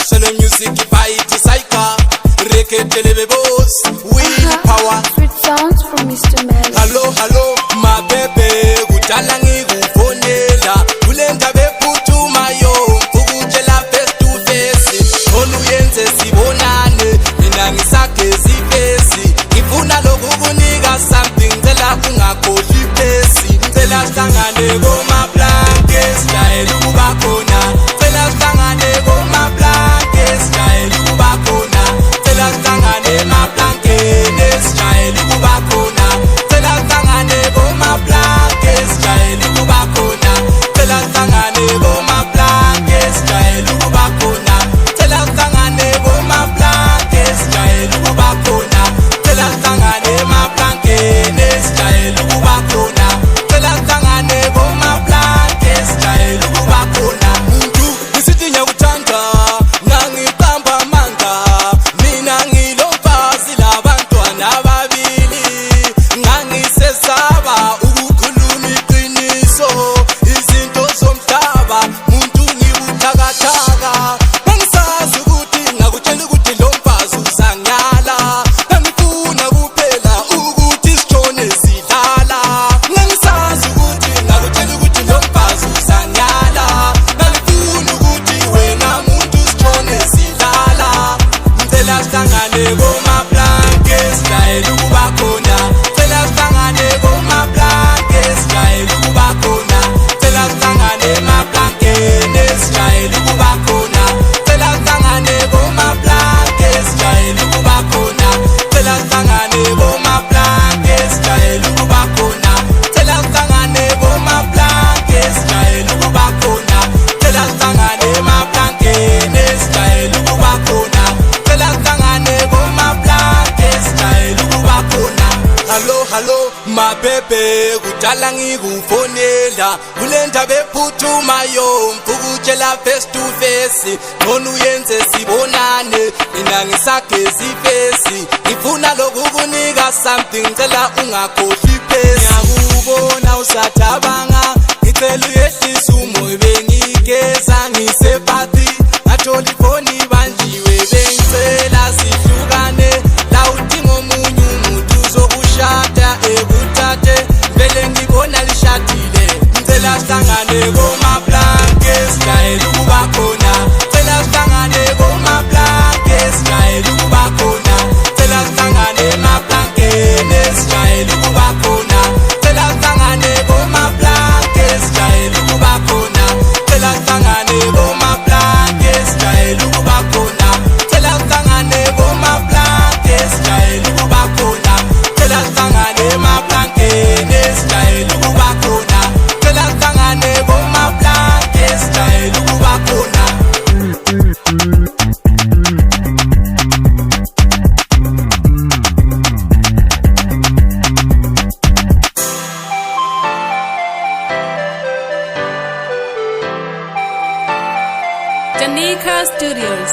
Solo music fight cycle. Reketele boss. Will power. Sweet sounds from Mr. Mel. Hello, my baby. Kudala ngikufonela. Kulenda bephutuma yo. Ukutshela face to face. Khona uyenze sibonane. Mina ngisake sifesi. Ngifuna lokukunika something. Ngicela ungakhohlwi phesi. Ngicela sihlangane koma blankets. Jayela ukuba khona. Ngicela sihlangane koma blankets. Jayela ukuba khona. Ngicela sihlangane ema blankets. Jayela ukuba khona. Ngicela sihlangane koma blankets. Jayela ukuba khona. Ngicela sihlangane koma blankets. Jayela ukuba khona. Ngicela sihlangane koma blankets. Jayela ukuba khona. Ngicela sihlangane ema blankets. Jayela ukuba khona. Ngicela sihlangane koma blankets. Jayela ukuba khona. Muntu ngisithi ngiyakuthanda ngangiqamba amanga. Mina ngilomfazi labantwana ababili. Ngangisesaba ukukhuluma iqiniso. Izinto zomhlaba muntu ngibuthakathaka. Ngangisazi ukuthi ngakutshela ukuthi lo mfazi uzangala. Ngangifuna kuphela ukuthi sitshone sidlala. Ngangisazi ukuthi ngakutshela ukuthi lo mfazi uzangala. Ngangifuna ukuthi wena muntu sitshone sidlala. Ngicela sihlangane koma blankets. Jayela ukuba khona. Ngicela sihlangane koma blankets. Jayela ukuba khona. Ngicela sihlangane ema blankets. Jayela ukuba khona. Ngicela sihlangane koma blankets. Jayela ukuba khona. Ngicela sihlangane koma blankets. Jayela ukuba khona. Ngicela sihlangane koma blankets. Jayela ukuba khona. Ngicela sihlangane ema blankets. Jayela ukuba khona. Ngicela sihlangane koma blankets. Jayela ukuba khona. Hello, my baby. Kudala ngikufonela. Kulenda bephuthuma yo. Ngikutshela face to face. Khona uyenze sibonane. Mina ngisake sifesi. Ngifuna lokukunika something. Ngicela ungakhohlwi phesi. Ngiyakubona usathabanga. Ngicela uyehlise umoya bengigeza ngisephathi. Ngathola ifoni banjiwe bengicela sihlukane. La udinga omunye umuntu uzokushada ekuthathe. Vele ngibona lishadile. Ngicela sihlangane koma blankets. Jayela ukuba khona. Ngicela sihlangane koma blankets. Jayela ukuba khona. Ngicela sihlangane ema blankets. Jayela ukuba khona. Ngicela sihlangane koma blankets. Jayela ukuba khona. Ngicela sihlangane koma blankets. Jayela ukuba khona. Ngicela sihlangane koma blankets. Jayela ukuba khona. Ngicela sihlangane ema blankets. Jayela ukuba khona. Ngicela sihlangane koma blankets. Jayela ukuba khona. Danica Studios.